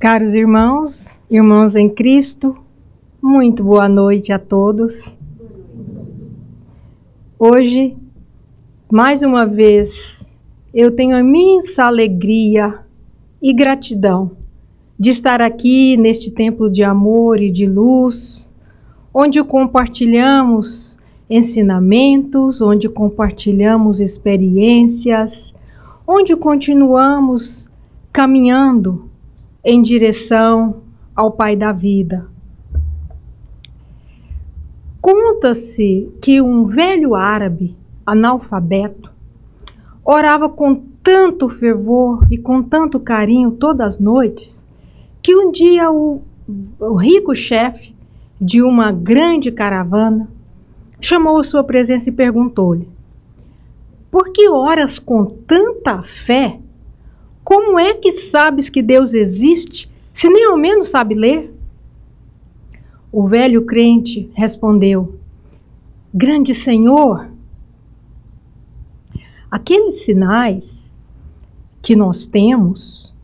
Caros irmãos, irmãos em Cristo, muito boa noite a todos. Hoje, mais uma vez, eu tenho a imensa alegria e gratidão de estar aqui neste templo de amor e de luz, onde compartilhamos ensinamentos, onde compartilhamos experiências, onde continuamos caminhando em direção ao Pai da vida. Conta-se que um velho árabe, analfabeto, orava com tanto fervor e com tanto carinho todas as noites, que um dia o rico chefe de uma grande caravana chamou a sua presença e perguntou-lhe: por que oras com tanta fé? Como é que sabes que Deus existe, se nem ao menos sabe ler? O velho crente respondeu: grande Senhor, aqueles sinais que nós temos,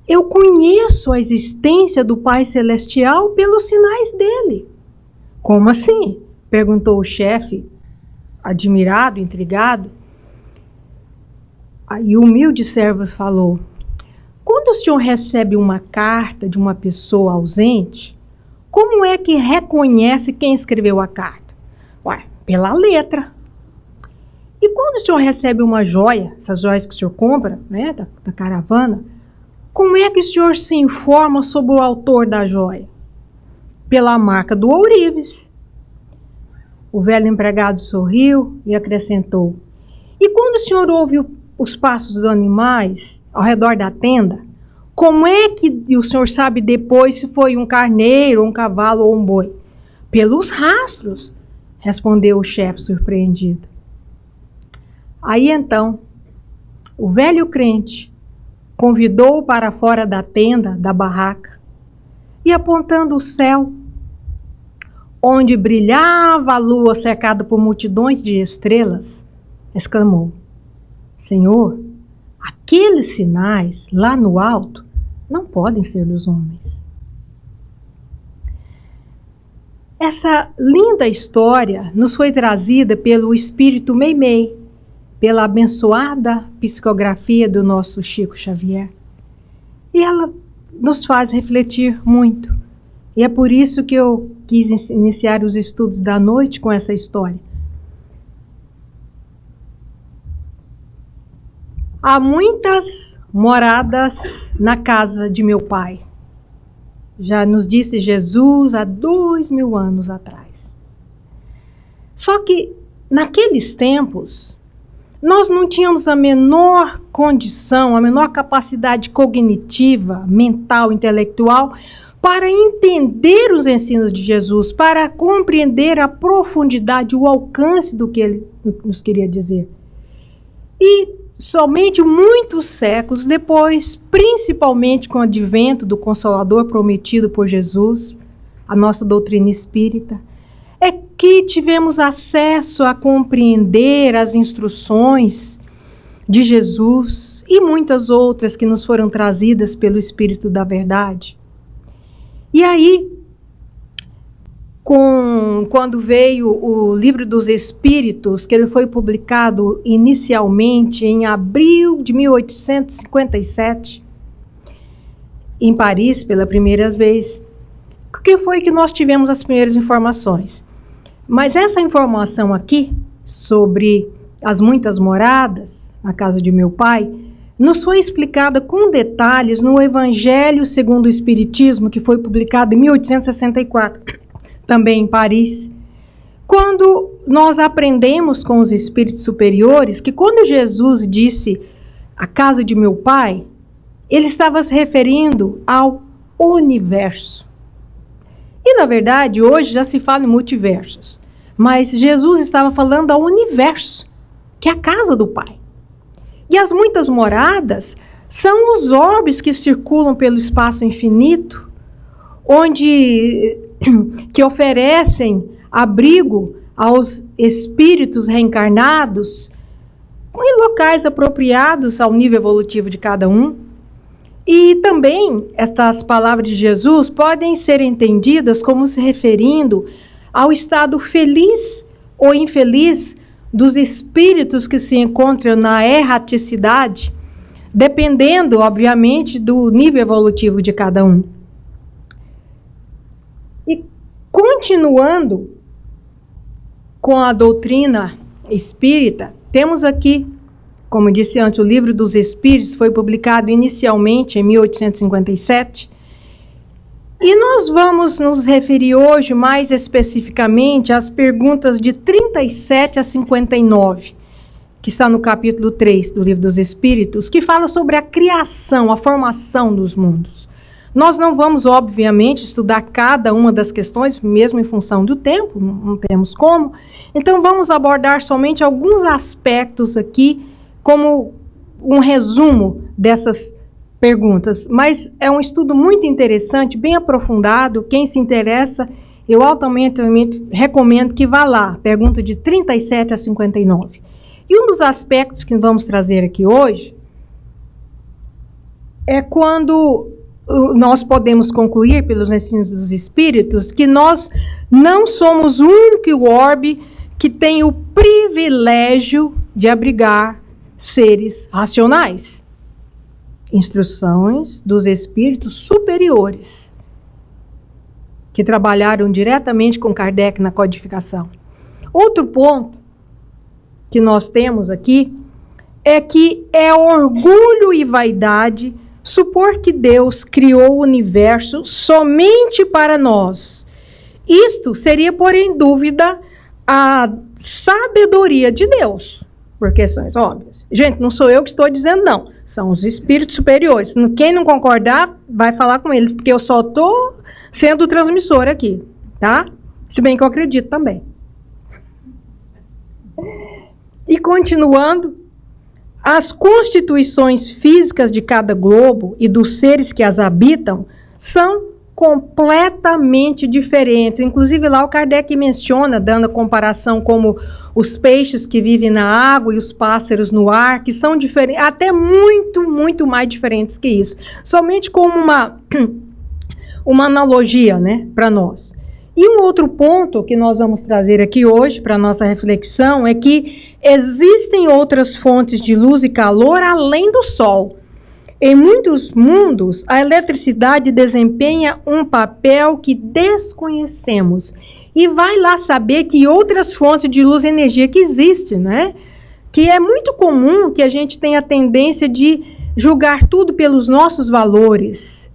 eu conheço a existência do Pai Celestial pelos sinais dele. Como assim? Perguntou o chefe, admirado, intrigado. Aí o humilde servo falou: quando o senhor recebe uma carta de uma pessoa ausente, como é que reconhece quem escreveu a carta? Ué, pela letra. E quando o senhor recebe uma joia, essas joias que o senhor compra, né, da caravana, como é que o senhor se informa sobre o autor da joia? Pela marca do ourives. O velho empregado sorriu e acrescentou: e quando o senhor ouve os passos dos animais ao redor da tenda, como é que o senhor sabe depois se foi um carneiro, um cavalo ou um boi? Pelos rastros, respondeu o chefe surpreendido. Aí então, o velho crente convidou-o para fora da tenda, da barraca, e apontando o céu, onde brilhava a lua cercada por multidões de estrelas, exclamou: Senhor, aqueles sinais lá no alto não podem ser dos homens. Essa linda história nos foi trazida pelo Espírito Meimei, pela abençoada psicografia do nosso Chico Xavier. E ela nos faz refletir muito. E é por isso que eu quis iniciar os estudos da noite com essa história. Há muitas moradas na casa de meu pai. Já nos disse Jesus há 2000 anos atrás. Só que naqueles tempos, nós não tínhamos a menor condição, a menor capacidade cognitiva, mental, intelectual, para entender os ensinos de Jesus, para compreender a profundidade, o alcance do que ele nos queria dizer. E somente muitos séculos depois, principalmente com o advento do Consolador prometido por Jesus, a nossa doutrina espírita, é que tivemos acesso a compreender as instruções de Jesus e muitas outras que nos foram trazidas pelo Espírito da Verdade. E aí, quando veio o Livro dos Espíritos, que ele foi publicado inicialmente em abril de 1857, em Paris, pela primeira vez, o que foi que nós tivemos as primeiras informações? Mas essa informação aqui, sobre as muitas moradas na casa de meu pai, nos foi explicada com detalhes no Evangelho segundo o Espiritismo, que foi publicado em 1864, também em Paris, quando nós aprendemos com os espíritos superiores que quando Jesus disse a casa de meu pai, ele estava se referindo ao universo. E na verdade hoje já se fala em multiversos, mas Jesus estava falando ao universo, que é a casa do Pai. E as muitas moradas são os orbes que circulam pelo espaço infinito, que oferecem abrigo aos espíritos reencarnados em locais apropriados ao nível evolutivo de cada um. E também estas palavras de Jesus podem ser entendidas como se referindo ao estado feliz ou infeliz dos espíritos que se encontram na erraticidade, dependendo, obviamente, do nível evolutivo de cada um. E continuando com a doutrina espírita, temos aqui, como disse antes, o Livro dos Espíritos foi publicado inicialmente em 1857, e nós vamos nos referir hoje mais especificamente às perguntas de 37 a 59, que está no capítulo 3 do Livro dos Espíritos, que fala sobre a criação, a formação dos mundos. Nós não vamos, obviamente, estudar cada uma das questões, mesmo em função do tempo, não temos como. Então, vamos abordar somente alguns aspectos aqui, como um resumo dessas perguntas. Mas é um estudo muito interessante, bem aprofundado. Quem se interessa, eu altamente recomendo que vá lá. Pergunta de 37 a 59. E um dos aspectos que vamos trazer aqui hoje é quando nós podemos concluir, pelos ensinos dos espíritos, que nós não somos o único orbe que tem o privilégio de abrigar seres racionais. Instruções dos espíritos superiores, que trabalharam diretamente com Kardec na codificação. Outro ponto que nós temos aqui é que é orgulho e vaidade supor que Deus criou o universo somente para nós. Isto seria pôr em dúvida a sabedoria de Deus, por questões óbvias. Gente, não sou eu que estou dizendo, não. São os espíritos superiores. Quem não concordar, vai falar com eles, porque eu só estou sendo o transmissor aqui, tá? Se bem que eu acredito também. E continuando, as constituições físicas de cada globo e dos seres que as habitam são completamente diferentes. Inclusive lá o Kardec menciona, dando a comparação como os peixes que vivem na água e os pássaros no ar, que são diferentes, até muito, muito mais diferentes que isso. Somente como uma analogia, né, para nós. E um outro ponto que nós vamos trazer aqui hoje para a nossa reflexão é que existem outras fontes de luz e calor além do Sol. Em muitos mundos, a eletricidade desempenha um papel que desconhecemos. E vai lá saber que outras fontes de luz e energia que existem, né? Que é muito comum que a gente tenha a tendência de julgar tudo pelos nossos valores.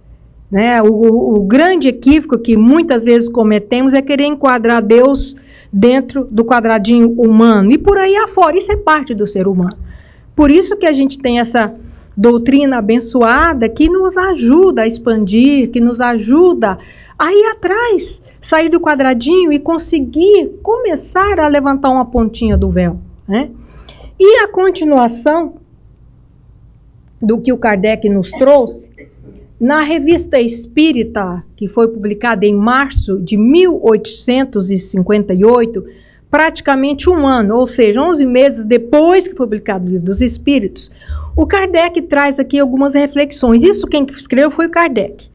Né? O grande equívoco que muitas vezes cometemos é querer enquadrar Deus dentro do quadradinho humano. E por aí afora, isso é parte do ser humano. Por isso que a gente tem essa doutrina abençoada que nos ajuda a expandir, que nos ajuda a ir atrás, sair do quadradinho e conseguir começar a levantar uma pontinha do véu. Né? E a continuação do que o Kardec nos trouxe, na Revista Espírita, que foi publicada em março de 1858, praticamente um ano, ou seja, 11 meses depois que foi publicado o Livro dos Espíritos, o Kardec traz aqui algumas reflexões. Isso quem escreveu foi o Kardec,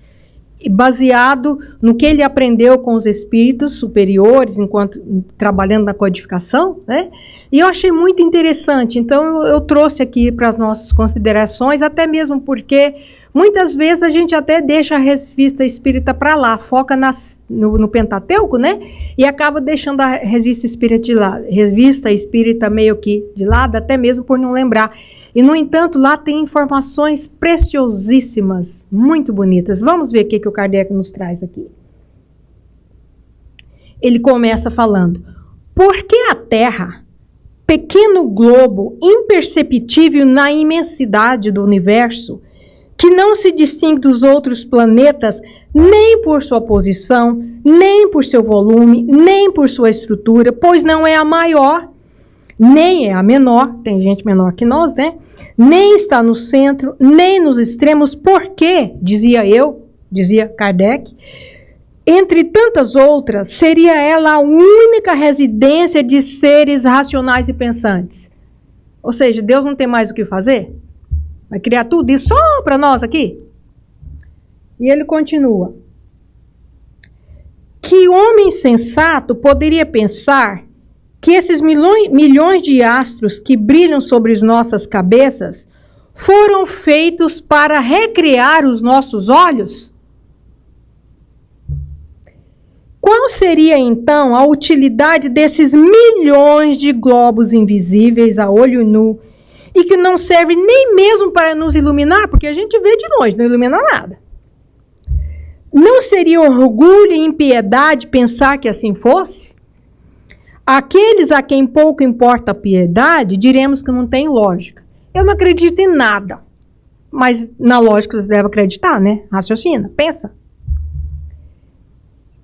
baseado no que ele aprendeu com os espíritos superiores, enquanto trabalhando na codificação, né? E eu achei muito interessante, então eu trouxe aqui para as nossas considerações, até mesmo porque muitas vezes a gente até deixa a revista espírita para lá, foca no Pentateuco, né? E acaba deixando a revista espírita de lado, revista espírita meio que de lado, até mesmo por não lembrar. E, no entanto, lá tem informações preciosíssimas, muito bonitas. Vamos ver o que o Kardec nos traz aqui. Ele começa falando: por que a Terra, pequeno globo imperceptível na imensidade do universo, que não se distingue dos outros planetas nem por sua posição, nem por seu volume, nem por sua estrutura, pois não é a maior, nem é a menor, tem gente menor que nós, né? Nem está no centro, nem nos extremos, porque, dizia Kardec, entre tantas outras, seria ela a única residência de seres racionais e pensantes. Ou seja, Deus não tem mais o que fazer? Vai criar tudo isso só para nós aqui? E ele continua. Que homem sensato poderia pensar que esses milhões de astros que brilham sobre as nossas cabeças foram feitos para recrear os nossos olhos? Qual seria, então, a utilidade desses milhões de globos invisíveis a olho nu e que não servem nem mesmo para nos iluminar, porque a gente vê de longe, não ilumina nada? Não seria orgulho e impiedade pensar que assim fosse? Aqueles a quem pouco importa a piedade, diremos que não tem lógica. Eu não acredito em nada, mas na lógica você deve acreditar, né? Raciocina, pensa.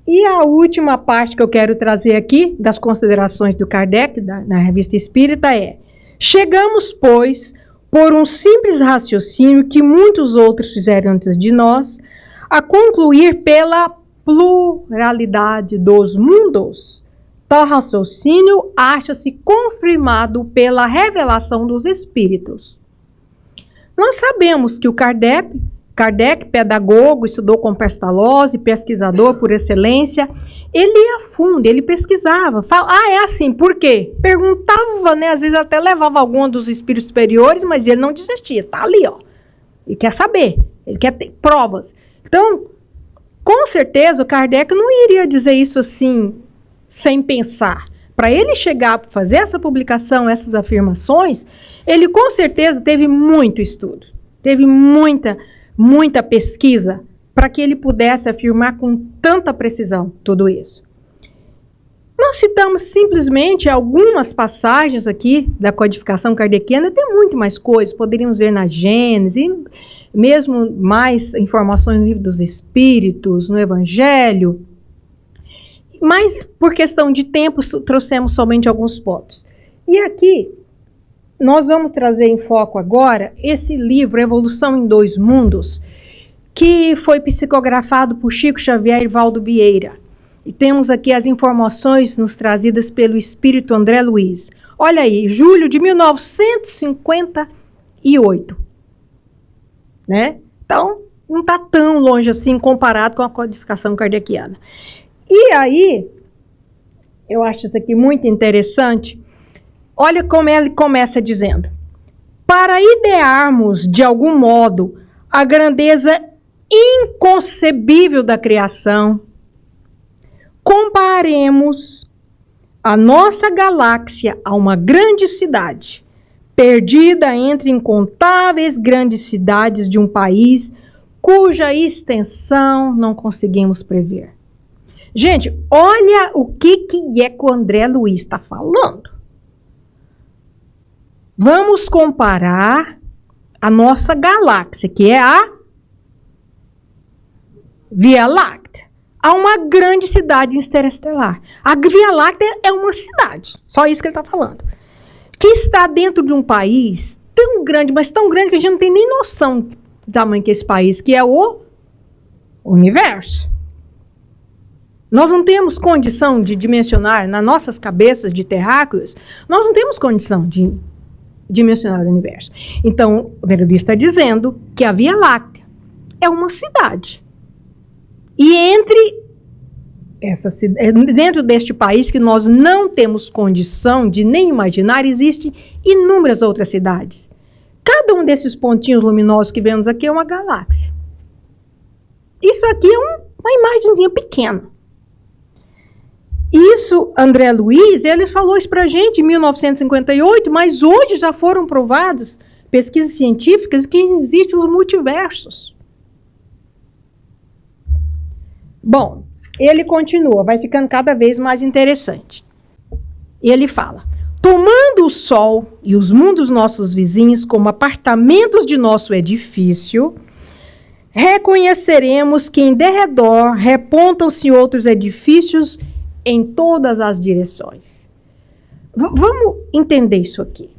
E a última parte que eu quero trazer aqui, das considerações do Kardec, na Revista Espírita, é: chegamos, pois, por um simples raciocínio que muitos outros fizeram antes de nós, a concluir pela pluralidade dos mundos. Tal raciocínio acha-se confirmado pela revelação dos Espíritos. Nós sabemos que o Kardec, pedagogo, estudou com Pestalozzi, pesquisador por excelência, ele ia a fundo, ele pesquisava. É assim, por quê? Perguntava, né? Às vezes até levava algum dos espíritos superiores, mas ele não desistia, tá ali, ó. Ele quer saber, ele quer ter provas. Então, com certeza, o Kardec não iria dizer isso assim, sem pensar. Para ele chegar a fazer essa publicação, essas afirmações, ele com certeza teve muito estudo, teve muita pesquisa para que ele pudesse afirmar com tanta precisão tudo isso. Nós citamos simplesmente algumas passagens aqui da codificação kardeciana, tem muito mais coisas, poderíamos ver na Gênese, mesmo mais informações no Livro dos Espíritos, no Evangelho, mas por questão de tempo trouxemos somente alguns pontos. E aqui nós vamos trazer em foco agora esse livro, Evolução em Dois Mundos, que foi psicografado por Chico Xavier e Valdo Vieira. E temos aqui as informações nos trazidas pelo espírito André Luiz. Olha aí, julho de 1958. Né? Então, não está tão longe assim comparado com a codificação kardeciana. E aí, eu acho isso aqui muito interessante. Olha como ele começa dizendo: para idearmos de algum modo a grandeza inconcebível da criação, comparemos a nossa galáxia a uma grande cidade, perdida entre incontáveis grandes cidades de um país cuja extensão não conseguimos prever. Gente, olha o que é que o André Luiz está falando. Vamos comparar a nossa galáxia, que é a Via Láctea, a uma grande cidade interestelar. A Via Láctea é uma cidade, só isso que ele está falando, que está dentro de um país tão grande, mas tão grande que a gente não tem nem noção do tamanho que é esse país, que é o universo. Nós não temos condição de dimensionar nas nossas cabeças de terráqueos, nós não temos condição de dimensionar o universo. Então, o André Luiz está dizendo que a Via Láctea é uma cidade. E dentro deste país que nós não temos condição de nem imaginar, existem inúmeras outras cidades. Cada um desses pontinhos luminosos que vemos aqui é uma galáxia. Isso aqui é uma imagenzinha pequena. Isso, André Luiz, ele falou isso para a gente em 1958, mas hoje já foram provadas pesquisas científicas que existem os multiversos. Bom, ele continua, vai ficando cada vez mais interessante. Ele fala: tomando o Sol e os mundos nossos vizinhos como apartamentos de nosso edifício, reconheceremos que em derredor repontam-se outros edifícios em todas as direções. Vamos entender isso aqui.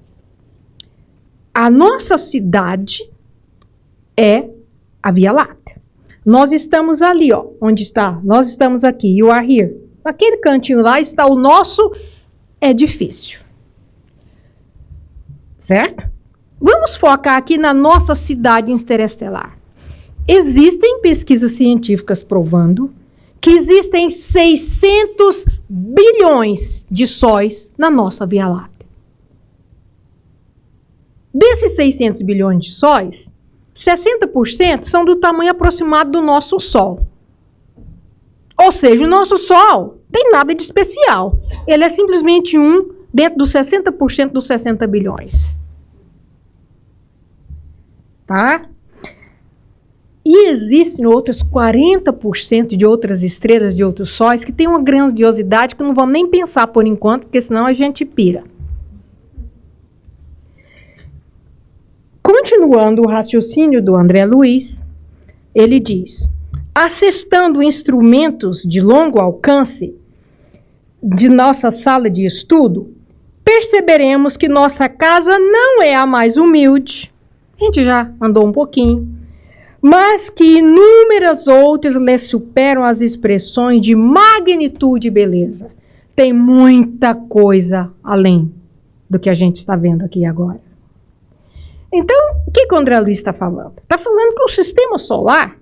A nossa cidade é a Via Láctea. Nós estamos ali, ó, onde está? Nós estamos aqui, you are here. Naquele cantinho lá está o nosso edifício. Certo? Vamos focar aqui na nossa cidade interestelar. Existem pesquisas científicas provando que existem 600 bilhões de sóis na nossa Via Láctea. Desses 600 bilhões de sóis, 60% são do tamanho aproximado do nosso Sol. Ou seja, o nosso Sol tem nada de especial. Ele é simplesmente um dentro dos 60% dos 60 bilhões. Tá? E existem outros 40% de outras estrelas, de outros sóis, que têm uma grandiosidade que não vamos nem pensar por enquanto, porque senão a gente pira. Continuando o raciocínio do André Luiz, ele diz: assestando instrumentos de longo alcance de nossa sala de estudo, perceberemos que nossa casa não é a mais humilde, a gente já andou um pouquinho, mas que inúmeras outras lhe superam as expressões de magnitude e beleza. Tem muita coisa além do que a gente está vendo aqui agora. Então, o que o André Luiz está falando? Está falando que o sistema solar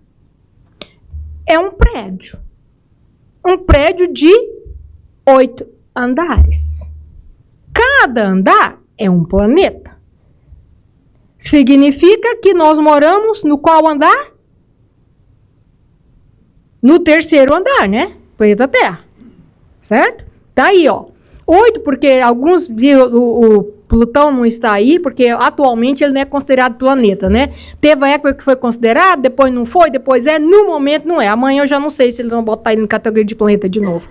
é um prédio. Um prédio de 8 andares. Cada andar é um planeta. Significa que nós moramos no qual andar? No terceiro andar, né? Planeta Terra. Certo? Tá aí, ó. 8, porque alguns o Plutão não está aí, porque atualmente ele não é considerado planeta, né? Teve a época que foi considerado, depois não foi, depois é, no momento não é. Amanhã eu já não sei se eles vão botar ele na categoria de planeta de novo.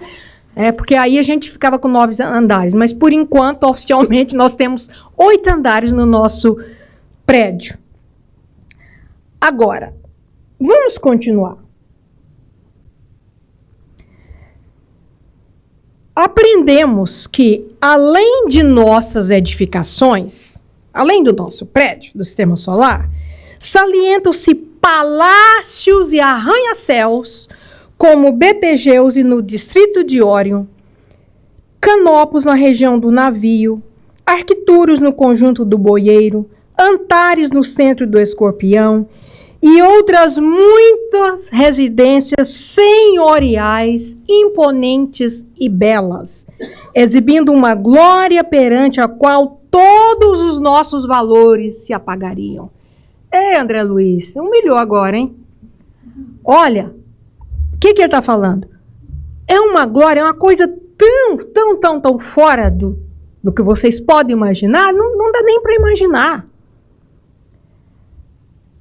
É, porque aí a gente ficava com 9 andares, mas por enquanto, oficialmente, nós temos 8 andares no nosso prédio. Agora, vamos continuar. Aprendemos que, além de nossas edificações, além do nosso prédio, do sistema solar, salientam-se palácios e arranha-céus, como Betelgeuse no distrito de Órion, Canopus na região do Navio, Arcturus no conjunto do Boieiro, Antares no centro do Escorpião, e outras muitas residências senhoriais, imponentes e belas, exibindo uma glória perante a qual todos os nossos valores se apagariam. André Luiz, humilhou agora, hein? Olha, o que ele está falando? É uma glória, é uma coisa tão fora do que vocês podem imaginar, não dá nem para imaginar.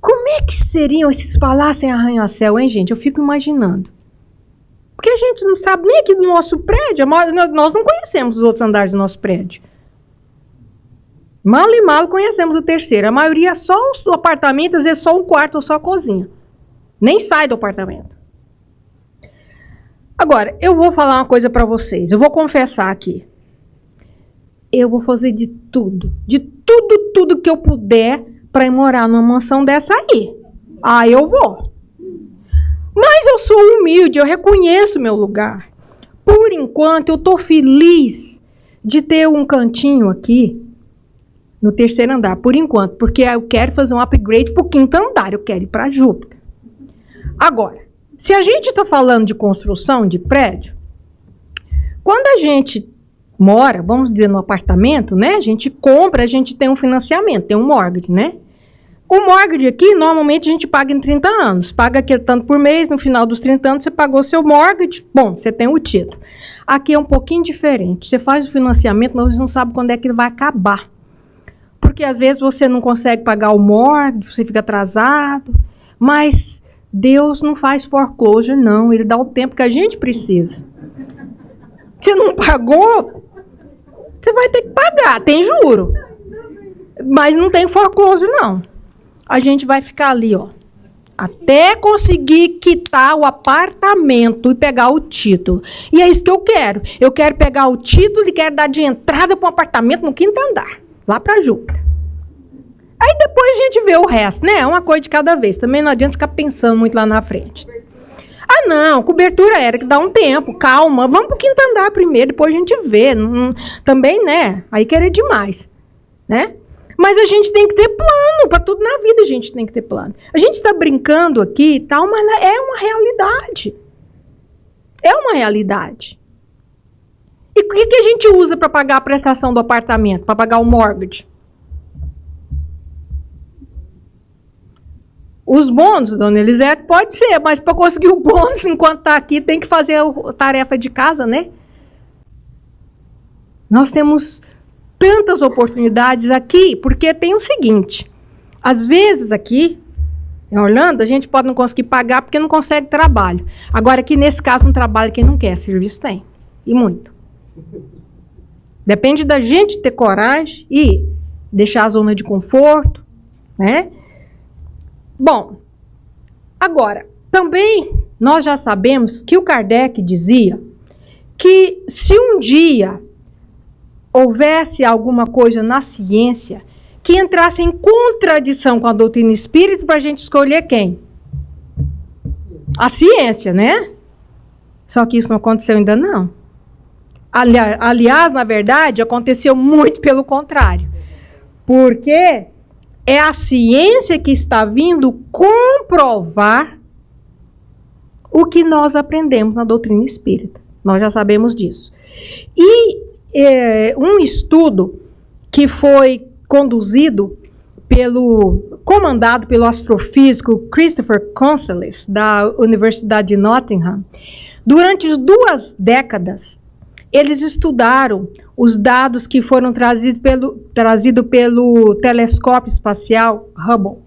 Como é que seriam esses palácios em arranha-céu, hein, gente? Eu fico imaginando. Porque a gente não sabe nem aqui do nosso prédio. Nós não conhecemos os outros andares do nosso prédio. Mal e mal conhecemos o terceiro. A maioria é só o apartamento, às vezes só um quarto ou só a cozinha. Nem sai do apartamento. Agora, eu vou falar uma coisa para vocês. Eu vou confessar aqui. Eu vou fazer de tudo que eu puder para ir morar numa mansão dessa aí. Aí eu vou. Mas eu sou humilde, eu reconheço meu lugar. Por enquanto, eu estou feliz de ter um cantinho aqui no terceiro andar, por enquanto, porque eu quero fazer um upgrade para o quinto andar, eu quero ir para Júpiter. Agora, se a gente está falando de construção de prédio, quando a gente mora, vamos dizer, no apartamento, né? A gente compra, a gente tem um financiamento, tem um mortgage, né? O mortgage aqui, normalmente, a gente paga em 30 anos. Paga aquele tanto por mês, no final dos 30 anos, você pagou seu mortgage, bom, você tem o título. Aqui é um pouquinho diferente. Você faz o financiamento, mas você não sabe quando é que ele vai acabar. Porque, às vezes, você não consegue pagar o mortgage, você fica atrasado. Mas Deus não faz foreclosure, não. Ele dá o tempo que a gente precisa. Você não pagou, você vai ter que pagar, tem juro. Mas não tem foreclosure, não. A gente vai ficar ali, ó, até conseguir quitar o apartamento e pegar o título. E é isso que eu quero. Eu quero pegar o título e quero dar de entrada para um apartamento no quinto andar, lá para Júpiter. Aí depois a gente vê o resto, né? Uma coisa de cada vez. Também não adianta ficar pensando muito lá na frente. Ah, não, cobertura era que dá um tempo, calma. Vamos para o quinto andar primeiro, depois a gente vê. Também, né? Aí querer demais, né? Mas a gente tem que ter plano, para tudo na vida a gente tem que ter plano. A gente está brincando aqui e tal, mas é uma realidade. É uma realidade. E o que a gente usa para pagar a prestação do apartamento, para pagar o mortgage? Os bônus, dona Elisete, pode ser, mas para conseguir o bônus enquanto está aqui, tem que fazer a tarefa de casa, né? Nós temos tantas oportunidades aqui, porque tem o seguinte, às vezes aqui, em Orlando, a gente pode não conseguir pagar porque não consegue trabalho. Agora, aqui nesse caso, um trabalho quem não quer, serviço tem, e muito. Depende da gente ter coragem e deixar a zona de conforto, né? Bom, agora, também nós já sabemos que o Kardec dizia que se um dia houvesse alguma coisa na ciência que entrasse em contradição com a doutrina espírita, para a gente escolher quem? A ciência, né? Só que isso não aconteceu ainda não. Aliás, na verdade, aconteceu muito pelo contrário. Porque é a ciência que está vindo comprovar o que nós aprendemos na doutrina espírita. Nós já sabemos disso. E um estudo que foi comandado pelo astrofísico Christopher Consellis, da Universidade de Nottingham, durante 2 décadas, eles estudaram os dados que foram trazidos pelo telescópio espacial Hubble.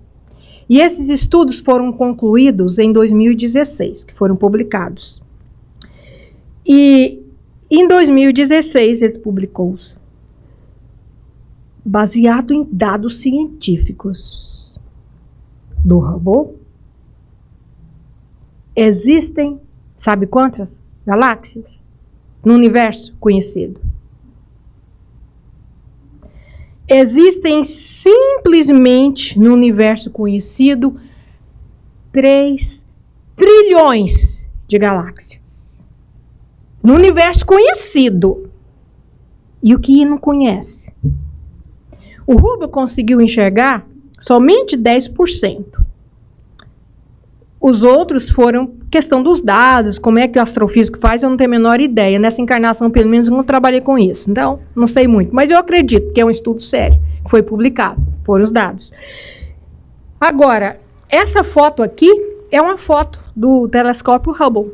E esses estudos foram concluídos em 2016, que foram publicados. E em 2016, eles publicou-os, baseado em dados científicos do Hubble. Existem, sabe quantas galáxias no universo conhecido? Existem simplesmente no universo conhecido 3 trilhões de galáxias. No universo conhecido. E o que não conhece? O Hubble conseguiu enxergar somente 10%. Os outros foram questão dos dados, como é que o astrofísico faz, eu não tenho a menor ideia. Nessa encarnação, pelo menos, eu não trabalhei com isso. Então, não sei muito. Mas eu acredito que é um estudo sério, que foi publicado, foram os dados. Agora, essa foto aqui é uma foto do telescópio Hubble.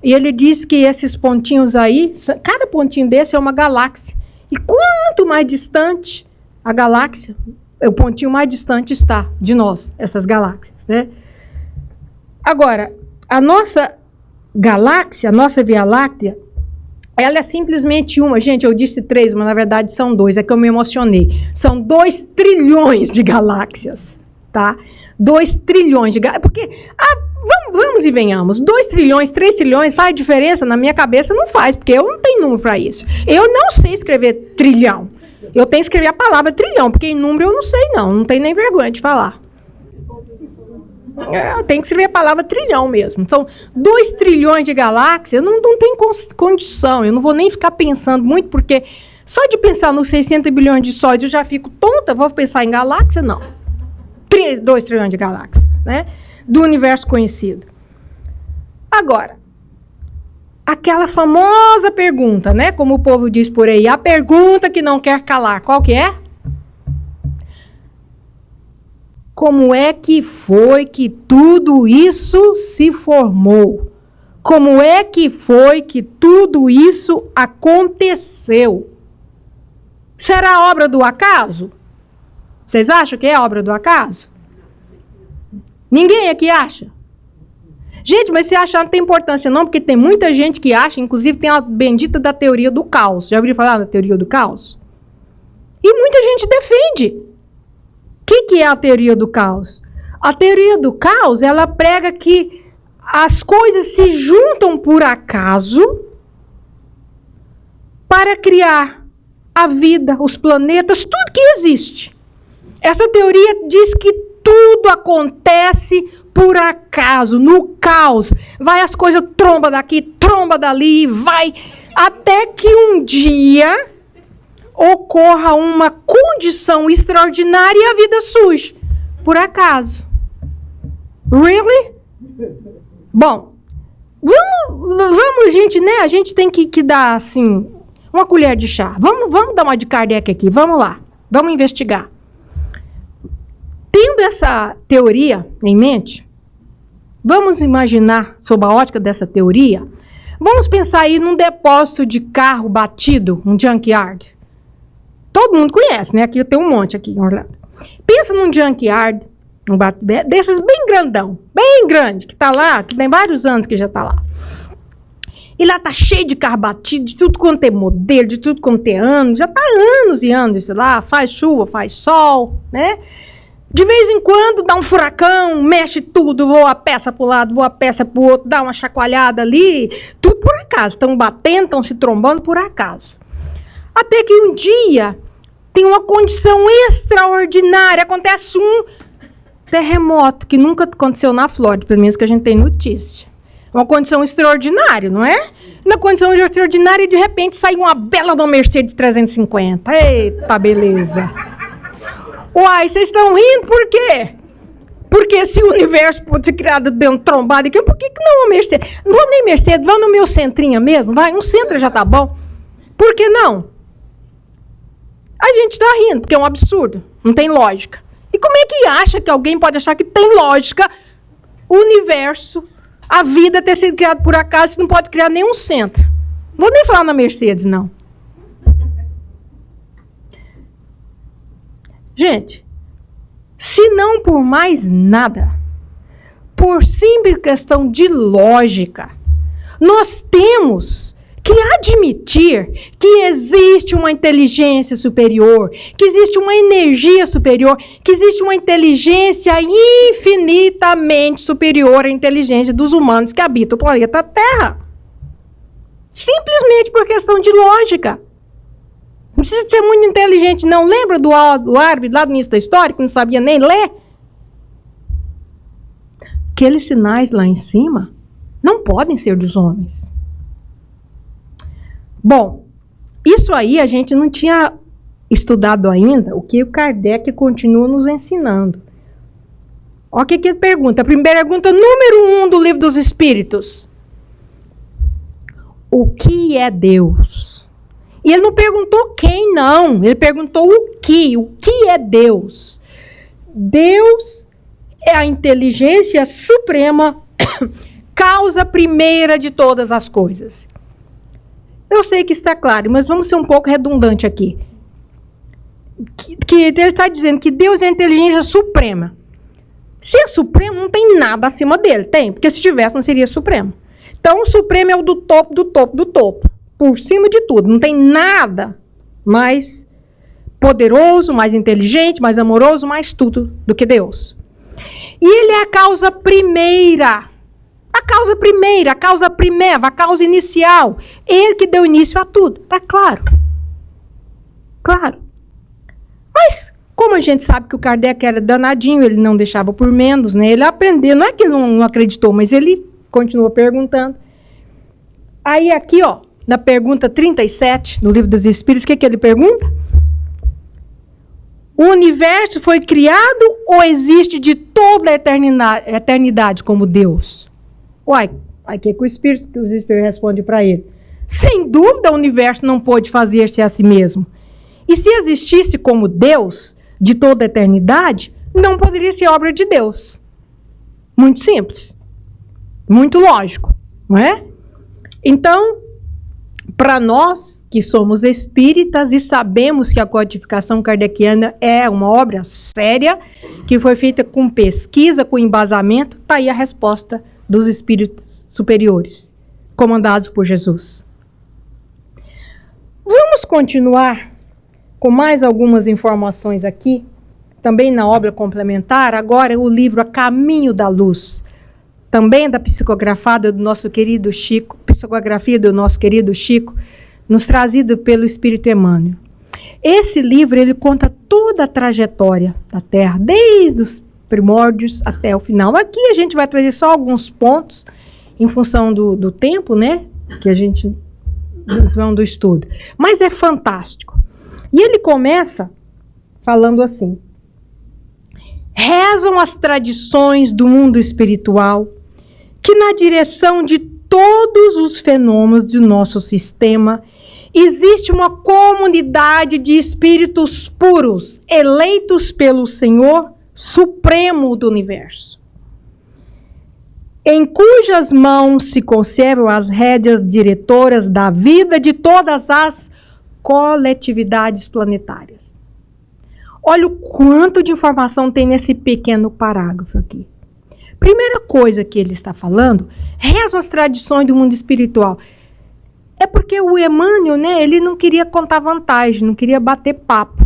E ele diz que esses pontinhos aí, cada pontinho desse é uma galáxia. E quanto mais distante a galáxia, o pontinho mais distante está de nós, essas galáxias, né? Agora, a nossa galáxia, a nossa Via Láctea, ela é simplesmente uma. Gente, eu disse 3, mas na verdade são 2, é que eu me emocionei. São 2 trilhões de galáxias, tá? 2 trilhões de galáxias. Porque, vamos e venhamos, 2 trilhões, 3 trilhões, faz diferença? Na minha cabeça não faz, porque eu não tenho número para isso. Eu não sei escrever trilhão. Eu tenho que escrever a palavra trilhão, porque em número eu não sei não tenho nem vergonha de falar. Eu tenho que escrever a palavra trilhão mesmo. São 2 trilhões de galáxias, não tem condição. Eu não vou nem ficar pensando muito, porque só de pensar nos 600 bilhões de sóis eu já fico tonta. Vou pensar em galáxia? Não. 2 trilhões de galáxias, né? Do universo conhecido. Agora, aquela famosa pergunta, né? Como o povo diz por aí, a pergunta que não quer calar. Qual que é? Como é que foi que tudo isso se formou? Como é que foi que tudo isso aconteceu? Será obra do acaso? Vocês acham que é obra do acaso? Ninguém aqui acha? Gente, mas se achar não tem importância não, porque tem muita gente que acha, inclusive tem a bendita da teoria do caos. Já ouviram falar da teoria do caos? E muita gente defende. O que é a teoria do caos? A teoria do caos, ela prega que as coisas se juntam por acaso para criar a vida, os planetas, tudo que existe. Essa teoria diz que tudo acontece por acaso, no caos. Vai as coisas, tromba daqui, tromba dali, vai. Até que um dia ocorra uma condição extraordinária e a vida surge. Por acaso. Really? Bom, vamos, gente, né? A gente tem que dar, assim, uma colher de chá. Vamos dar uma de Kardec aqui. Vamos lá. Vamos investigar. Tendo essa teoria em mente, vamos imaginar, sob a ótica dessa teoria, vamos pensar aí num depósito de carro batido, um junkyard. Todo mundo conhece, né? Aqui tem um monte aqui em Orlando. Pensa num junkyard, um desses bem grandão, bem grande, que tá lá, que tem vários anos que já tá lá. E lá tá cheio de carro batido, de tudo quanto é modelo, de tudo quanto é ano, já tá anos e anos isso lá, faz chuva, faz sol, né? De vez em quando dá um furacão, mexe tudo, voa a peça para um lado, voa a peça para o outro, dá uma chacoalhada ali, tudo por acaso. Estão batendo, estão se trombando por acaso. Até que um dia tem uma condição extraordinária, acontece um terremoto que nunca aconteceu na Flórida, pelo menos que a gente tem notícia. Uma condição extraordinária, não é? Na condição extraordinária, de repente, sai uma bela de uma Mercedes 350. Eita, beleza. Uai, vocês estão rindo por quê? Porque se o universo pode ser criado dentro de trombada aqui, por que não uma Mercedes? Não vou nem Mercedes, vá no meu Centrinha mesmo, vai, um Centra já tá bom. Por que não? A gente está rindo, porque é um absurdo, não tem lógica. E como é que acha que alguém pode achar que tem lógica o universo, a vida ter sido criada por acaso, se não pode criar nenhum Centra? Não vou nem falar na Mercedes, não. Gente, se não por mais nada, por simples questão de lógica, nós temos que admitir que existe uma inteligência superior, que existe uma energia superior, que existe uma inteligência infinitamente superior à inteligência dos humanos que habitam o planeta Terra. Simplesmente por questão de lógica. Não precisa ser muito inteligente, não. Lembra do árabe lá do início da história, que não sabia nem ler? Aqueles sinais lá em cima não podem ser dos homens. Bom, isso aí a gente não tinha estudado ainda, o que o Kardec continua nos ensinando. Olha o que ele pergunta. A primeira pergunta, número 1 do Livro dos Espíritos. O que é Deus? E ele não perguntou quem, não. Ele perguntou o que. O que é Deus? Deus é a inteligência suprema, causa primeira de todas as coisas. Eu sei que está claro, mas vamos ser um pouco redundante aqui. Que ele está dizendo que Deus é a inteligência suprema. Se é supremo, não tem nada acima dele. Tem, porque se tivesse, não seria supremo. Então, o supremo é o do topo, do topo, do topo. Por cima de tudo. Não tem nada mais poderoso, mais inteligente, mais amoroso, mais tudo do que Deus. E ele é a causa primeira. A causa primeira, a causa primeva, a causa inicial. Ele que deu início a tudo. Tá claro? Claro. Mas, como a gente sabe que o Kardec era danadinho, ele não deixava por menos, né? Ele aprendeu, não é que ele não acreditou, mas ele continua perguntando. Aí aqui, ó, na pergunta 37, no Livro dos Espíritos, o que ele pergunta? O universo foi criado ou existe de toda a eternidade como Deus? Uai, aí que os Espíritos respondem para ele. Sem dúvida o universo não pôde fazer-se a si mesmo. E se existisse como Deus, de toda a eternidade, não poderia ser obra de Deus. Muito simples. Muito lógico, não é? Então, para nós que somos espíritas e sabemos que a codificação kardeciana é uma obra séria, que foi feita com pesquisa, com embasamento, está aí a resposta dos espíritos superiores, comandados por Jesus. Vamos continuar com mais algumas informações aqui, também na obra complementar, agora o livro A Caminho da Luz, também da psicografia do nosso querido Chico, nos trazido pelo Espírito Emmanuel. Esse livro, ele conta toda a trajetória da Terra, desde os primórdios até o final. Aqui a gente vai trazer só alguns pontos, em função do tempo, né, que a gente, do estudo. Mas é fantástico. E ele começa falando assim: rezam as tradições do mundo espiritual que na direção de todos os fenômenos do nosso sistema existe uma comunidade de espíritos puros, eleitos pelo Senhor Supremo do Universo, em cujas mãos se conservam as rédeas diretoras da vida de todas as coletividades planetárias. Olha o quanto de informação tem nesse pequeno parágrafo aqui. Primeira coisa que ele está falando, rezam as tradições do mundo espiritual. É porque o Emmanuel, né, ele não queria contar vantagem, não queria bater papo.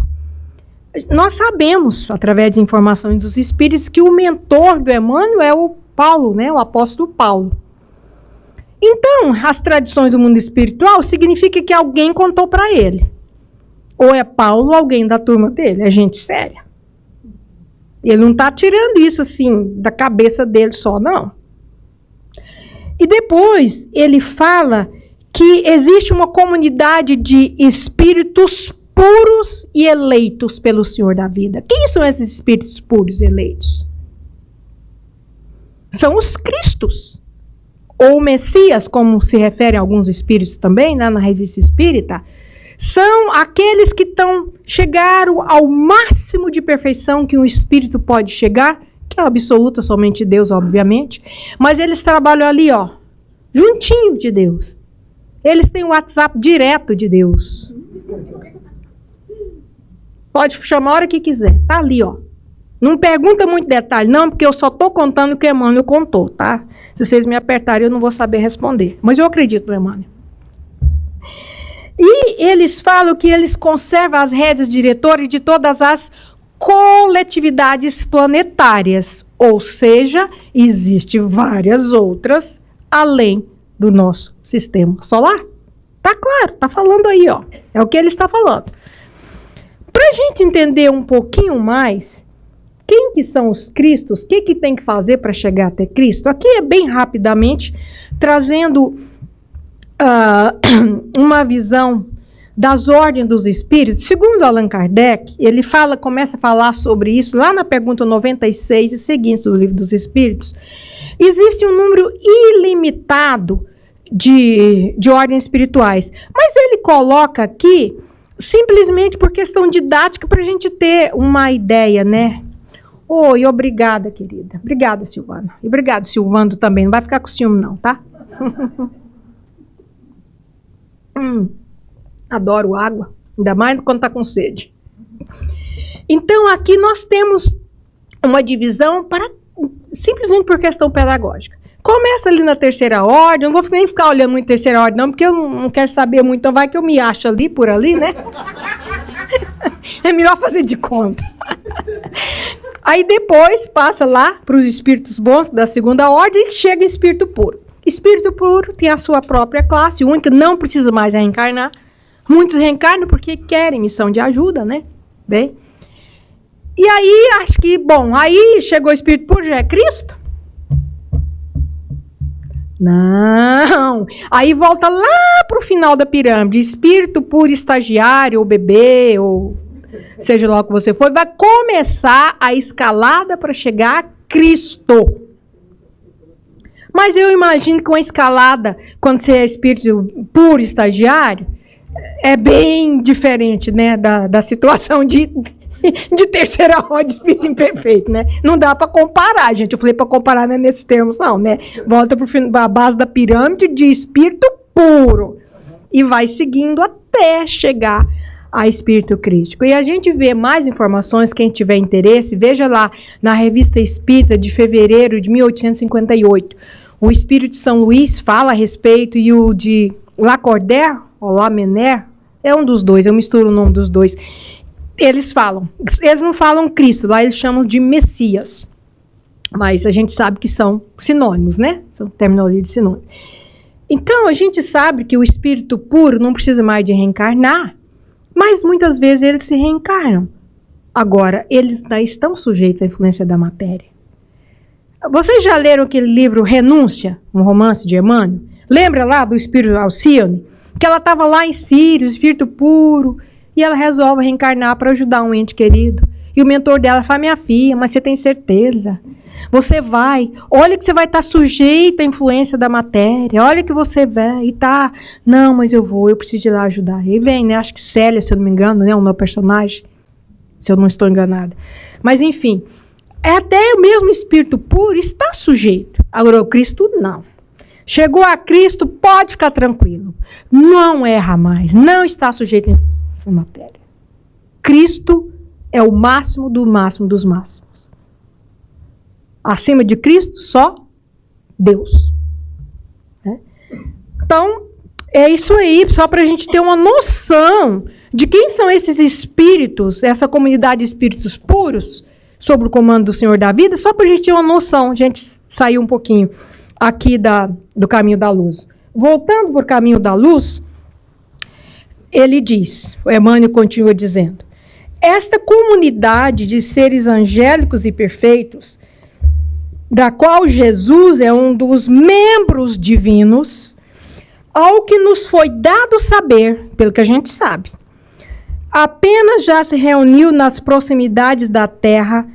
Nós sabemos, através de informações dos espíritos, que o mentor do Emmanuel é o Paulo, né, o apóstolo Paulo. Então, as tradições do mundo espiritual significa que alguém contou para ele. Ou é Paulo ou alguém da turma dele, é gente séria. Ele não está tirando isso assim da cabeça dele só, não. E depois ele fala que existe uma comunidade de espíritos puros e eleitos pelo Senhor da vida. Quem são esses espíritos puros e eleitos? São os Cristos, ou Messias, como se refere a alguns espíritos também, né, na Revista Espírita. São aqueles que chegaram ao máximo de perfeição que um espírito pode chegar, que é absoluta, somente Deus, obviamente. Mas eles trabalham ali, ó, juntinho de Deus. Eles têm o WhatsApp direto de Deus. Pode chamar a hora que quiser, tá ali, ó. Não pergunta muito detalhe, não, porque eu só estou contando o que o Emmanuel contou, tá? Se vocês me apertarem, eu não vou saber responder. Mas eu acredito no Emmanuel. E eles falam que eles conservam as rédeas diretoras de todas as coletividades planetárias. Ou seja, existem várias outras além do nosso sistema solar. Tá claro, tá falando aí, ó. É o que ele está falando. Para a gente entender um pouquinho mais, quem que são os Cristos, o que tem que fazer para chegar até Cristo? Aqui é bem rapidamente, trazendo uma visão das ordens dos espíritos. Segundo Allan Kardec, ele começa a falar sobre isso lá na pergunta 96 e seguintes do Livro dos Espíritos. Existe um número ilimitado de ordens espirituais, mas ele coloca aqui simplesmente por questão didática para a gente ter uma ideia, né? Oi, obrigada, querida. Obrigada, Silvana. E obrigado, Silvando, também. Não vai ficar com ciúme, não, tá? Adoro água, ainda mais quando está com sede. Então, aqui nós temos uma divisão simplesmente por questão pedagógica. Começa ali na terceira ordem, não vou nem ficar olhando muito terceira ordem, não, porque eu não quero saber muito, então vai que eu me acho ali, por ali, né? É melhor fazer de conta. Aí depois passa lá para os espíritos bons da segunda ordem e chega em espírito puro. Espírito puro tem a sua própria classe única, não precisa mais reencarnar. Muitos reencarnam porque querem missão de ajuda, né? Bem, e aí, acho que, bom, aí chegou o espírito puro, já é Cristo? Não. Aí volta lá para o final da pirâmide, espírito puro estagiário, ou bebê, ou seja lá o que você for, vai começar a escalada para chegar a Cristo. Mas eu imagino que uma escalada, quando você é espírito puro estagiário, é bem diferente, né, da situação de terceira ordem de espírito imperfeito, né? Não dá para comparar, gente. Eu falei para comparar, não é nesses termos, não, né? Volta para a base da pirâmide de espírito puro e vai seguindo até chegar a espírito crístico. E a gente vê mais informações, quem tiver interesse, veja lá na Revista Espírita de fevereiro de 1858. O Espírito de São Luís fala a respeito e o de Lacordaire, ou Lamennais, é um dos dois, eu misturo o nome dos dois. Eles não falam Cristo, lá eles chamam de Messias. Mas a gente sabe que são sinônimos, né? São terminologia de sinônimo. Então, a gente sabe que o espírito puro não precisa mais de reencarnar, mas muitas vezes eles se reencarnam. Agora, eles ainda estão sujeitos à influência da matéria. Vocês já leram aquele livro Renúncia, um romance de Emmanuel? Lembra lá do espírito Alcione? Que ela estava lá em Sírio, espírito puro, e ela resolve reencarnar para ajudar um ente querido. E o mentor dela fala, minha filha, mas você tem certeza? Você vai, olha que você vai estar sujeita à influência da matéria, olha que você vai e tá, não, mas eu preciso ir lá ajudar. E vem, né, acho que Célia, se eu não me engano, né, o meu personagem, se eu não estou enganada. Mas enfim, até o mesmo espírito puro está sujeito. Agora o Cristo não. Chegou a Cristo, pode ficar tranquilo. Não erra mais, não está sujeito à matéria. Cristo é o máximo do máximo dos máximos. Acima de Cristo, só Deus. Então, é isso aí, só para a gente ter uma noção de quem são esses espíritos, essa comunidade de espíritos puros, sob o comando do Senhor da vida, só para a gente ter uma noção, a gente saiu um pouquinho aqui do caminho da luz. Voltando para o caminho da luz, ele diz, o Emmanuel continua dizendo, esta comunidade de seres angélicos e perfeitos, da qual Jesus é um dos membros divinos, ao que nos foi dado saber, pelo que a gente sabe, apenas já se reuniu nas proximidades da Terra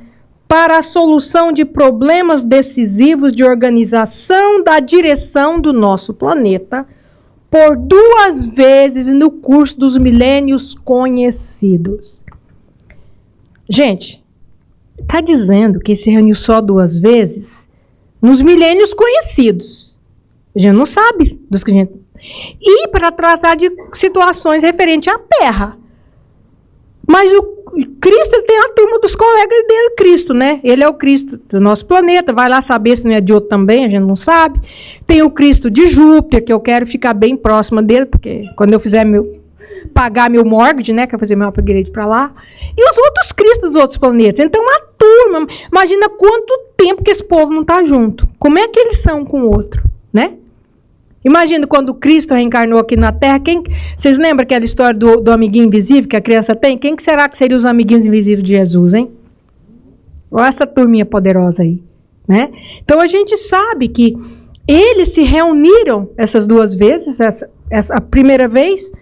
para a solução de problemas decisivos de organização da direção do nosso planeta, por 2 vezes no curso dos milênios conhecidos. Gente, está dizendo que se reuniu só 2 vezes nos milênios conhecidos. A gente não sabe dos que a gente... E para tratar de situações referentes à Terra. Mas o Cristo, ele tem a turma dos colegas dele, Cristo, né? Ele é o Cristo do nosso planeta, vai lá saber se não é de outro também, a gente não sabe. Tem o Cristo de Júpiter, que eu quero ficar bem próxima dele, porque quando eu fizer pagar meu mortgage, né, que eu fazer meu upgrade para lá. E os outros Cristos dos outros planetas. Então, a turma, imagina quanto tempo que esse povo não está junto. Como é que eles são com o outro, né? Imagina quando Cristo reencarnou aqui na Terra, vocês lembram aquela história do amiguinho invisível que a criança tem? Quem que será que seriam os amiguinhos invisíveis de Jesus, hein? Olha essa turminha poderosa aí, né? Então a gente sabe que eles se reuniram essas 2 vezes, a primeira vez,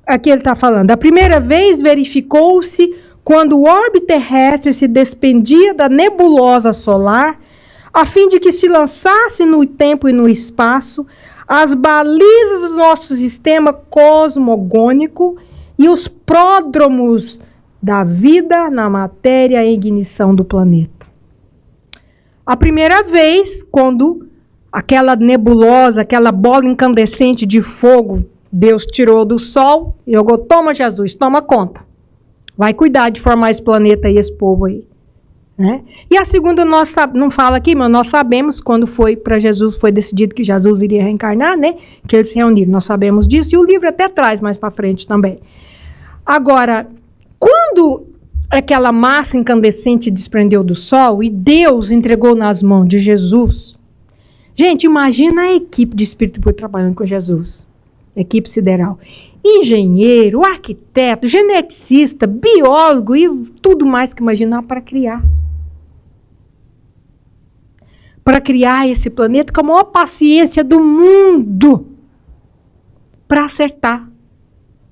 aqui ele está falando, a primeira vez verificou-se quando o orbe terrestre se despendia da nebulosa solar, a fim de que se lançasse no tempo e no espaço as balizas do nosso sistema cosmogônico e os pródromos da vida na matéria em ignição do planeta. A primeira vez, quando aquela nebulosa, aquela bola incandescente de fogo, Deus tirou do Sol e jogou, toma Jesus, toma conta. Vai cuidar de formar esse planeta e esse povo aí. Né? E a segunda, não fala aqui, mas nós sabemos quando foi para Jesus, foi decidido que Jesus iria reencarnar, né? Que eles se reuniram, nós sabemos disso, e o livro até traz mais para frente também. Agora, quando aquela massa incandescente desprendeu do Sol e Deus entregou nas mãos de Jesus, gente, imagina a equipe de espírito puro trabalhando com Jesus, equipe sideral. Engenheiro, arquiteto, geneticista, biólogo e tudo mais que imaginar para criar. Para criar esse planeta com a maior paciência do mundo. Para acertar.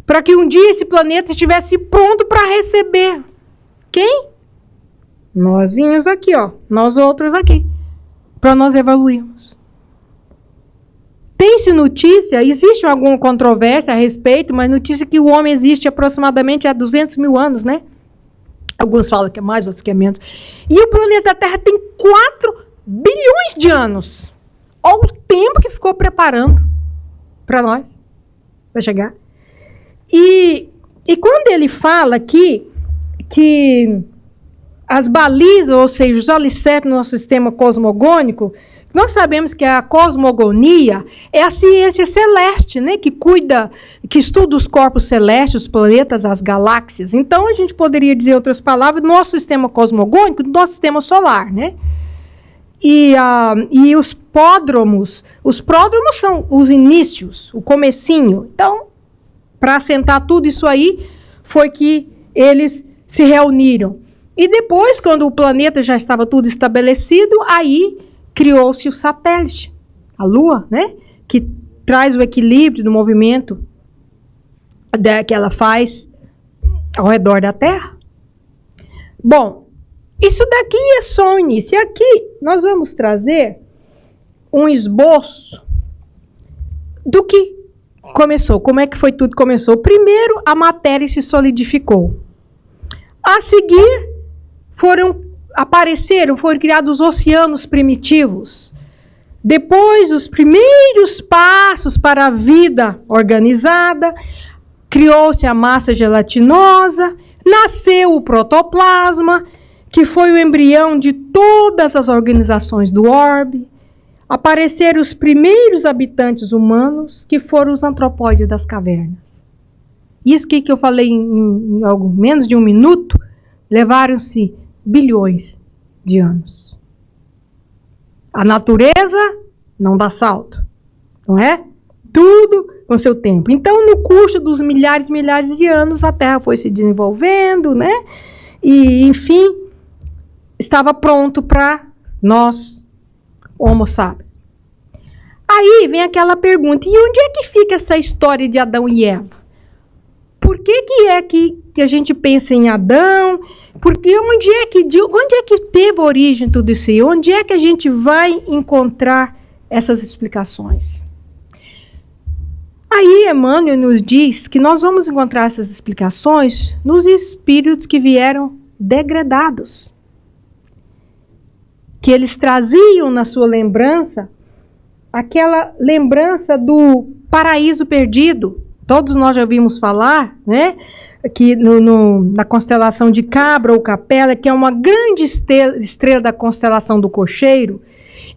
Para que um dia esse planeta estivesse pronto para receber. Quem? Nozinhos aqui, ó. Nós outros aqui. Para nós evoluirmos. Tem-se notícia, existe alguma controvérsia a respeito, mas notícia que o homem existe aproximadamente há 200 mil anos, né? Alguns falam que é mais, outros que é menos. E o planeta Terra tem 4 bilhões de anos. Olha o tempo que ficou preparando para nós, para chegar. E quando ele fala aqui que as balizas, ou seja, os alicerces do nosso sistema cosmogônico, nós sabemos que a cosmogonia é a ciência celeste, né, que cuida, que estuda os corpos celestes, os planetas, as galáxias. Então, a gente poderia dizer, em outras palavras, nosso sistema cosmogônico, do nosso sistema solar, né? E os pródromos são os inícios, o comecinho. Então, para assentar tudo isso aí, foi que eles se reuniram. E depois, quando o planeta já estava tudo estabelecido, aí criou-se o satélite, a Lua, né? Que traz o equilíbrio do movimento que ela faz ao redor da Terra. Bom, isso daqui é só o início. E aqui nós vamos trazer um esboço do que começou. Como é que foi tudo começou? Primeiro, a matéria se solidificou. A seguir, foram criados os oceanos primitivos. Depois, os primeiros passos para a vida organizada, criou-se a massa gelatinosa, nasceu o protoplasma, que foi o embrião de todas as organizações do orbe. Apareceram os primeiros habitantes humanos, que foram os antropóides das cavernas. Isso que eu falei em algo menos de um minuto, levaram-se bilhões de anos. A natureza não dá salto, não é? Tudo com seu tempo. Então, no curso dos milhares e milhares de anos, a Terra foi se desenvolvendo, né? E, enfim, estava pronto para nós, Homo sapiens. Aí vem aquela pergunta, e onde é que fica essa história de Adão e Eva? Por que a gente pensa em Adão? Porque onde é que teve origem tudo isso aí? Onde é que a gente vai encontrar essas explicações? Aí Emmanuel nos diz que nós vamos encontrar essas explicações nos espíritos que vieram degradados. Que eles traziam na sua lembrança aquela lembrança do paraíso perdido. Todos nós já ouvimos falar, né? Que na constelação de Cabra ou Capela, que é uma grande estrela da constelação do Cocheiro,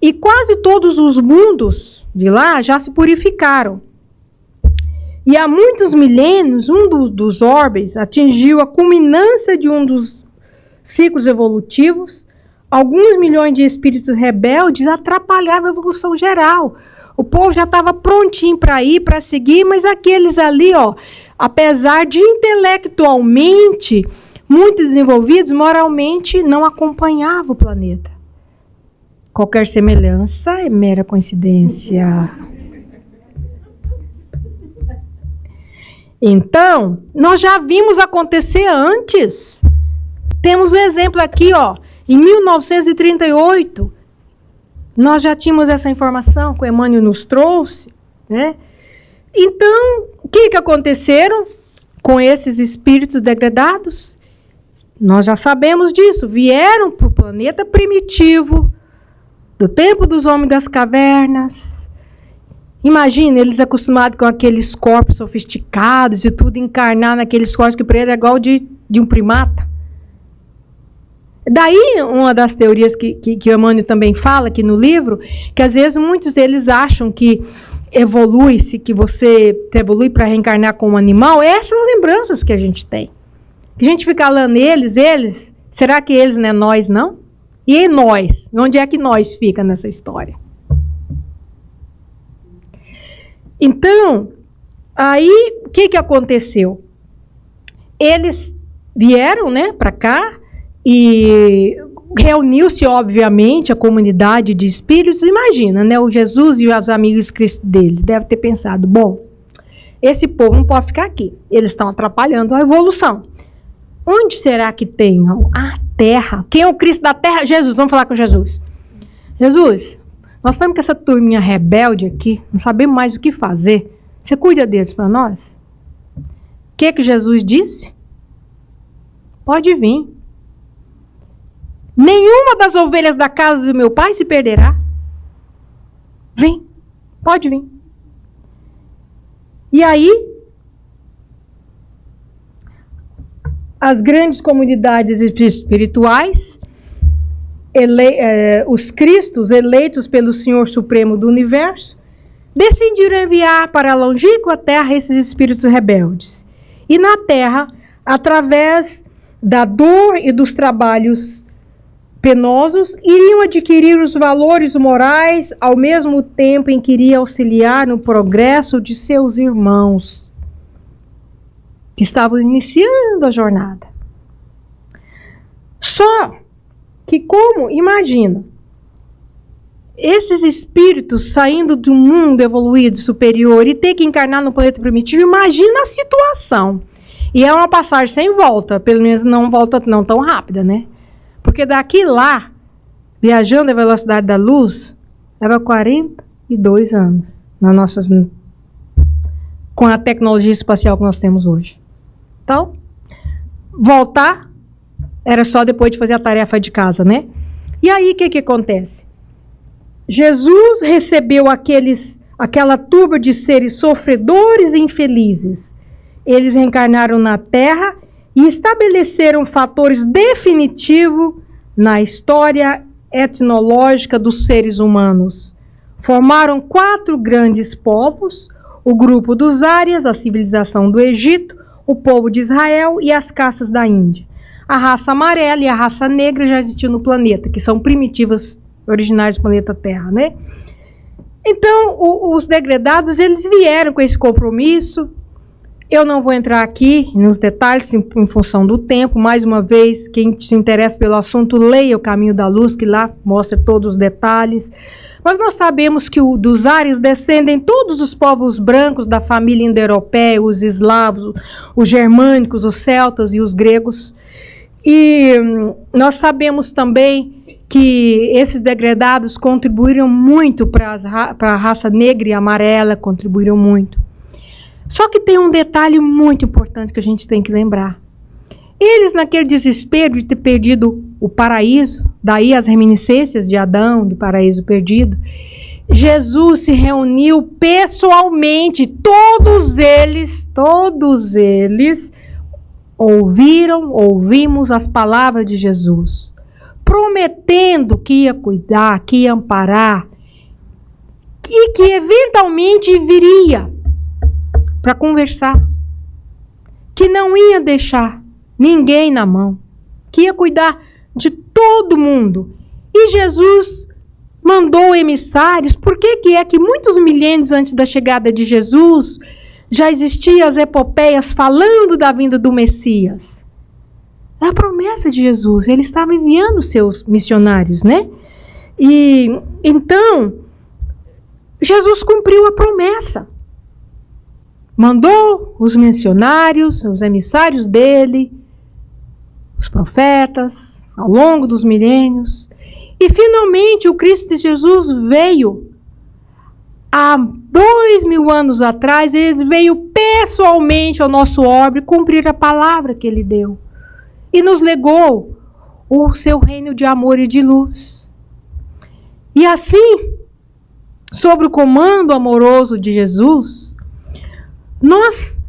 e quase todos os mundos de lá já se purificaram. E há muitos milênios, dos orbes atingiu a culminância de um dos ciclos evolutivos. Alguns milhões de espíritos rebeldes atrapalhavam a evolução geral. O povo já estava prontinho para ir, para seguir, mas aqueles ali, ó, apesar de intelectualmente muito desenvolvidos, moralmente não acompanhavam o planeta. Qualquer semelhança é mera coincidência. Então, nós já vimos acontecer antes. Temos um exemplo aqui, ó, em 1938, nós já tínhamos essa informação que o Emmanuel nos trouxe, né? Então, o que aconteceram com esses espíritos degradados? Nós já sabemos disso. Vieram para o planeta primitivo, do tempo dos homens das cavernas. Imagina, eles acostumados com aqueles corpos sofisticados e tudo, encarnar naqueles corpos que para ele é igual de um primata. Daí, uma das teorias que o Emmanuel também fala aqui no livro, que às vezes muitos deles acham que evolui-se, que você evolui para reencarnar como animal, é essas lembranças que a gente tem. A gente fica lá neles, será que eles não é nós, não? E em nós? Onde é que nós fica nessa história? Então, aí, o que aconteceu? Eles vieram, né, para cá, e reuniu-se, obviamente, a comunidade de espíritos. Imagina, né? O Jesus e os amigos Cristo dele devem ter pensado, bom, esse povo não pode ficar aqui. Eles estão atrapalhando a evolução. Onde será que tem a Terra? Quem é o Cristo da Terra? Jesus, vamos falar com Jesus. Jesus, nós estamos com essa turminha rebelde aqui, não sabemos mais o que fazer. Você cuida deles para nós? O que Jesus disse? Pode vir. Nenhuma das ovelhas da casa do meu pai se perderá. Vem, pode vir. E aí, as grandes comunidades espirituais, os cristos eleitos pelo Senhor Supremo do Universo, decidiram enviar para a longínqua Terra esses espíritos rebeldes. E na Terra, através da dor e dos trabalhos penosos, iriam adquirir os valores morais, ao mesmo tempo em que iriam auxiliar no progresso de seus irmãos, que estavam iniciando a jornada. Só que como, imagina, esses espíritos saindo do mundo evoluído, superior, e ter que encarnar no planeta primitivo, imagina a situação. E é uma passagem sem volta, pelo menos não volta não tão rápida, né? Porque daqui lá, viajando à velocidade da luz, leva 42 anos com a tecnologia espacial que nós temos hoje. Então, voltar era só depois de fazer a tarefa de casa, né? E aí, o que acontece? Jesus recebeu aquela turba de seres sofredores e infelizes. Eles reencarnaram na Terra e estabeleceram fatores definitivos na história etnológica dos seres humanos. Formaram 4 grandes povos: o grupo dos Árias, a civilização do Egito, o povo de Israel e as caças da Índia. A raça amarela e a raça negra já existiam no planeta, que são primitivas originárias do planeta Terra, né? Então, os degredados, eles vieram com esse compromisso. Eu não vou entrar aqui nos detalhes em função do tempo. Mais uma vez, quem se interessa pelo assunto, leia O Caminho da Luz, que lá mostra todos os detalhes. Mas nós sabemos que dos Árias descendem todos os povos brancos da família indo-europeia, os eslavos, os germânicos, os celtas e os gregos. E nós sabemos também que esses degredados contribuíram muito para a raça negra e amarela, contribuíram muito. Só que tem um detalhe muito importante que a gente tem que lembrar. Eles, naquele desespero de ter perdido o paraíso, daí as reminiscências de Adão, de paraíso perdido, Jesus se reuniu pessoalmente, todos eles ouvimos as palavras de Jesus, prometendo que ia cuidar, que ia amparar, e que eventualmente viria para conversar, que não ia deixar ninguém na mão, que ia cuidar de todo mundo. E Jesus mandou emissários. Por que é que muitos milênios antes da chegada de Jesus já existiam as epopeias falando da vinda do Messias? É a promessa de Jesus. Ele estava enviando seus missionários, né? E então Jesus cumpriu a promessa. Mandou os missionários, os emissários dele, os profetas, ao longo dos milênios. E finalmente o Cristo Jesus veio. Há 2000 anos atrás, ele veio pessoalmente ao nosso orbe cumprir a palavra que ele deu. E nos legou o seu reino de amor e de luz. E assim, sob o comando amoroso de Jesus, nós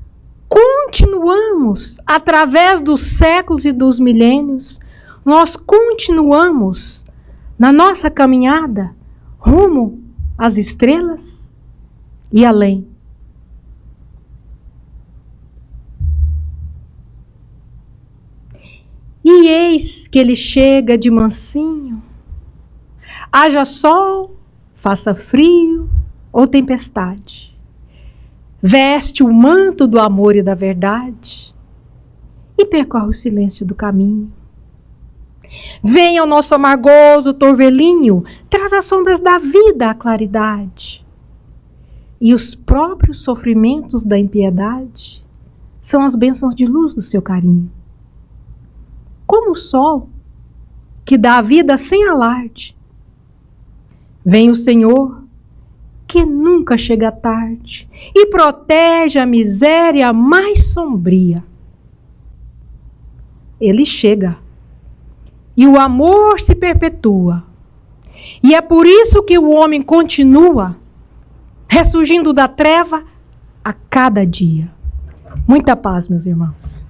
continuamos, através dos séculos e dos milênios, nós continuamos na nossa caminhada rumo às estrelas e além. E eis que ele chega de mansinho, haja sol, faça frio ou tempestade. Veste o manto do amor e da verdade e percorre o silêncio do caminho. Vem ao nosso amargoso torvelinho, traz as sombras da vida à claridade. E os próprios sofrimentos da impiedade são as bênçãos de luz do seu carinho. Como o sol que dá a vida sem alarde. Vem o Senhor que nunca chega tarde e protege a miséria mais sombria. Ele chega e o amor se perpetua. E é por isso que o homem continua ressurgindo da treva a cada dia. Muita paz, meus irmãos.